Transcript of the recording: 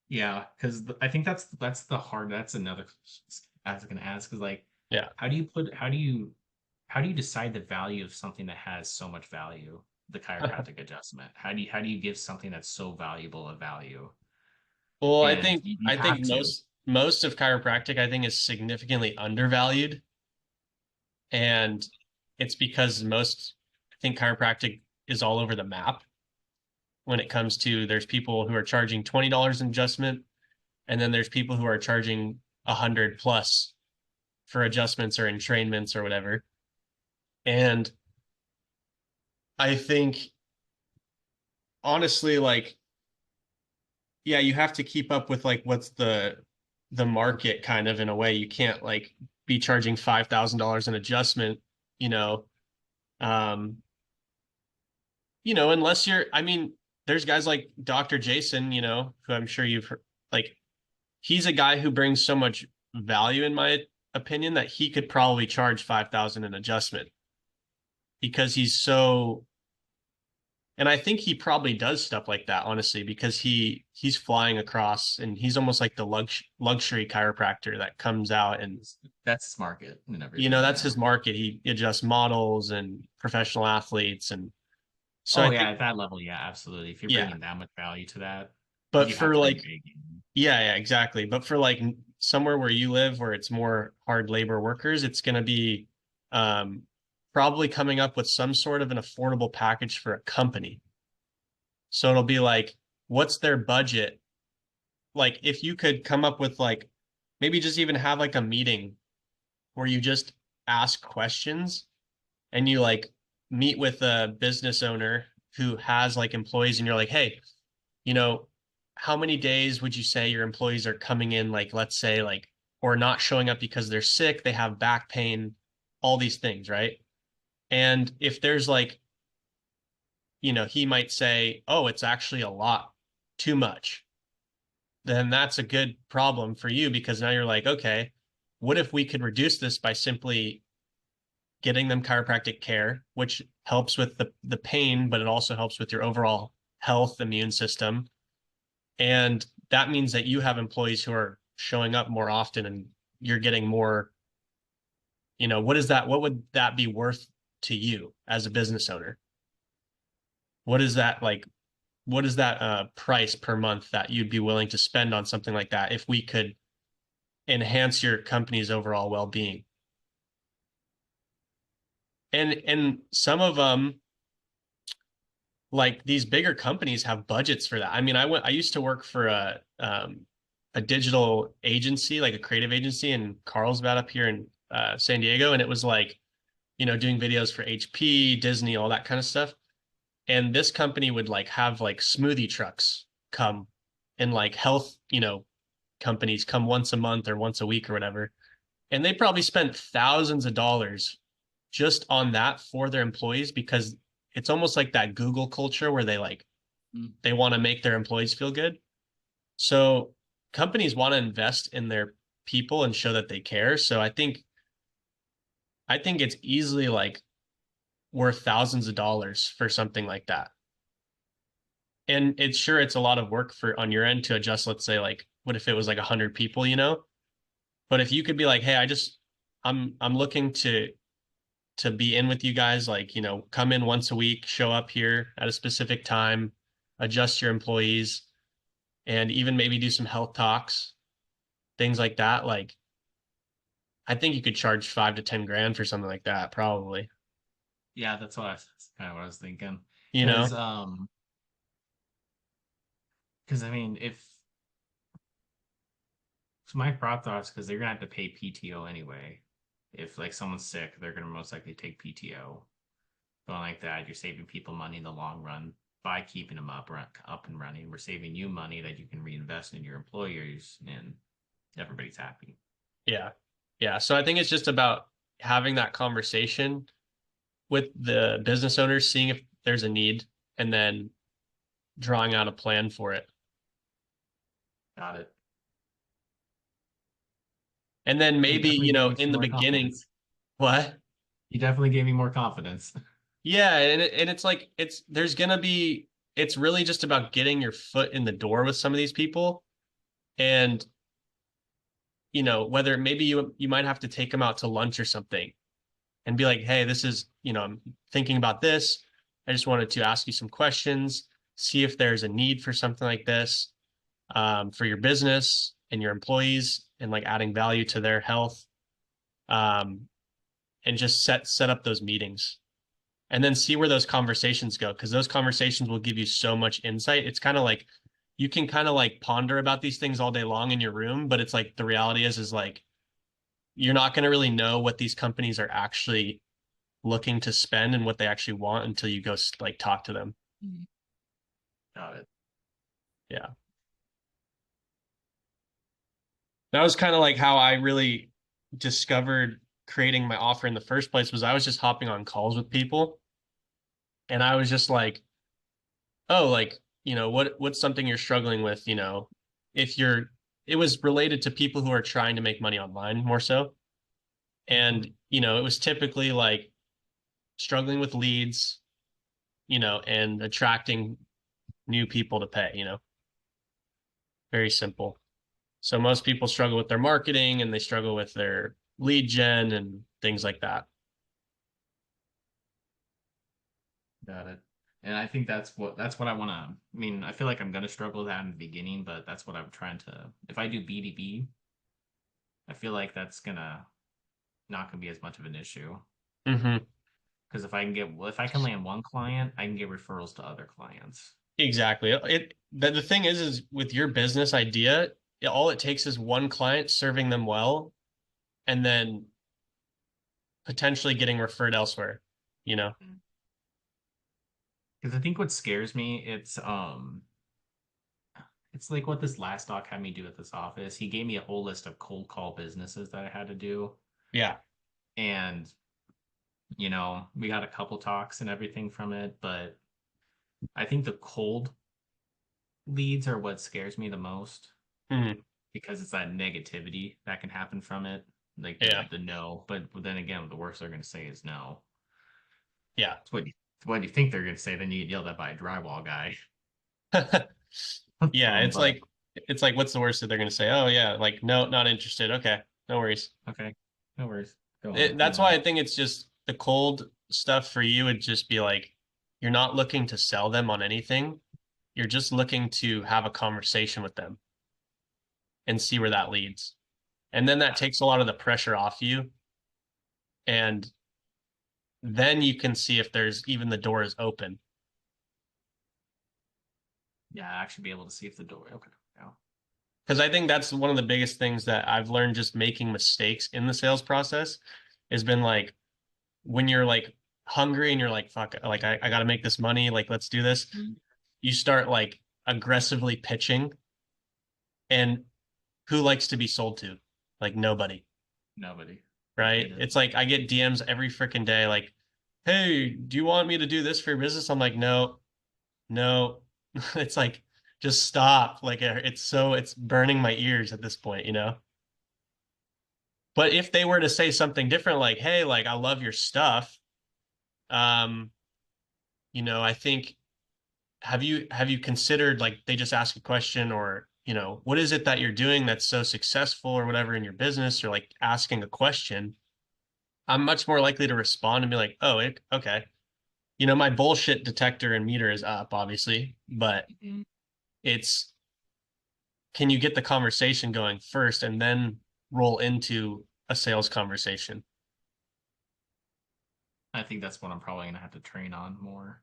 Yeah, because I think that's the hard. That's another question I was gonna ask is like, Yeah. how do you put how do you decide the value of something that has so much value, the chiropractic adjustment? How do you give something that's so valuable a value? Well, I And think you I think have to. most of chiropractic I think is significantly undervalued, and it's because most I think chiropractic is all over the map when it comes to there's people who are charging $20 an adjustment, and then there's people who are charging 100 plus for adjustments or entrainments or whatever. And I think honestly, like, yeah, you have to keep up with like what's the market kind of in a way. You can't like be charging $5,000 an adjustment, you know. Um, unless I mean, there's guys like Dr. Jason, who I'm sure you've heard, like he's a guy who brings so much value in my opinion that he could probably charge 5,000 an adjustment because he's so, and I think he probably does stuff like that, honestly, because he's flying across and he's almost like the luxury chiropractor that comes out and That's his market and everything. that's Yeah. his market. He adjusts models and professional athletes, and so I Oh yeah, think at that level, yeah, absolutely. If you're yeah. bringing that much value to that, But you have for to think like big. yeah, exactly. But for like somewhere where you live, where it's more hard labor workers, it's going to be um, probably coming up with some sort of an affordable package for a company. So it'll be like, what's their budget? Like, if you could come up with like, maybe just even have like a meeting where you just ask questions and you like meet with a business owner who has like employees and you're like, hey, you know, how many days would you say your employees are coming in, like, let's say, like, or not showing up because they're sick, they have back pain, all these things, right? And if there's like, he might say, oh, it's actually a lot too much, then that's a good problem for you because now you're like, okay, what if we could reduce this by simply getting them chiropractic care, which helps with the pain, but it also helps with your overall health, immune system. And that means that you have employees who are showing up more often and you're getting more, what would that be worth to you as a business owner? What is that like, what is that price per month that you'd be willing to spend on something like that if we could enhance your company's overall well-being? And some of them, like these bigger companies have budgets for that. I mean, I used to work for a digital agency, like a creative agency in Carlsbad up here in San Diego, and it was like, doing videos for HP, Disney, all that kind of stuff. And this company would like have like smoothie trucks come and like health, companies come once a month or once a week or whatever. And they probably spent thousands of dollars just on that for their employees because it's almost like that Google culture where Mm. they want to make their employees feel good. So companies want to invest in their people and show that they care. So I think it's easily like worth thousands of dollars for something like that. And it's a lot of work for on your end to adjust, let's say like what if it was like 100 people, But if you could be like, hey, I'm looking to be in with you guys, like, come in once a week, show up here at a specific time, adjust your employees, and even maybe do some health talks, things like that. Like, I think you could charge 5 to 10 grand for something like that, probably. Yeah, that's kind of what I was thinking. You know? Because because I mean, if so my thoughts because they're gonna have to pay PTO anyway. If like someone's sick, they're gonna most likely take PTO. Going like that, you're saving people money in the long run by keeping them up and running. We're saving you money that you can reinvest in your employers, and everybody's happy. Yeah. Yeah. So I think it's just about having that conversation with the business owners, seeing if there's a need, and then drawing out a plan for it. Got it. And then You maybe, definitely gave me in some the more beginning, confidence. what? You definitely gave me more confidence. Yeah, and it's like there's gonna be it's really just about getting your foot in the door with some of these people And whether maybe you might have to take them out to lunch or something and be like, hey, this is, I'm thinking about this. I just wanted to ask you some questions, see if there's a need for something like this, for your business and your employees, and like adding value to their health, um, and just set up those meetings and then see where those conversations go, because those conversations will give you so much insight. It's kind of like you can kind of like ponder about these things all day long in your room, but it's like the reality is like you're not going to really know what these companies are actually looking to spend and what they actually want until you go like talk to them. Got it. Yeah. That was kind of like how I really discovered creating my offer in the first place. Was I was just hopping on calls with people and I was just like, oh, like, what's something you're struggling with, if you're it was related to people who are trying to make money online more so. And, it was typically like struggling with leads, and attracting new people to pay, very simple. So most people struggle with their marketing and they struggle with their lead gen and things like that. Got it. And I think that's what I want to. I mean, I feel like I'm gonna struggle with that in the beginning, but that's what I'm trying to. If I do B2B, I feel like that's gonna not gonna be as much of an issue. Hmm. Because if I can land one client, I can get referrals to other clients. Exactly. The thing is with your business idea, all it takes is one client serving them well and then potentially getting referred elsewhere, you know? Because I think what scares me, it's like what this last doc had me do at this office. He gave me a whole list of cold call businesses that I had to do. Yeah. And, we got a couple talks and everything from it, but I think the cold leads are what scares me the most Hmm. because it's that negativity that can happen from it, like the Yeah. the no. But then again, the worst they're going to say is no. Yeah. It's what do you think they're going to say? Then you get yelled at by a drywall guy. Yeah, But it's like what's the worst that they're gonna say? Oh yeah, like no, not interested. Okay, no worries. okay, no worries. Go on, move That's why on. I think it's just the cold stuff for you would just be like you're not looking to sell them on anything. You're just looking to have a conversation with them and see where that leads. And then that takes a lot of the pressure off you. And then you can see if there's even the door is open. Yeah, I actually be able to see if the door. Okay, yeah, Because I think that's one of the biggest things that I've learned just making mistakes in the sales process has been like when you're like hungry and you're like, fuck, like I got to make this money, like let's do this. You start like aggressively pitching, and who likes to be sold to? Like nobody, nobody. I right? get it. It's like I get DMs every freaking day, like, hey, do you want me to do this for your business? I'm like, no, no. It's like, just stop. Like it's burning my ears at this point. But if they were to say something different, like, hey, like I love your stuff, um, I think have you considered like they just ask a question or what is it that you're doing that's so successful or whatever in your business or like asking a question, I'm much more likely to respond and be like, oh, okay. My bullshit detector and meter is up, obviously, but it's can you get the conversation going first and then roll into a sales conversation? I think that's what I'm probably gonna have to train on more.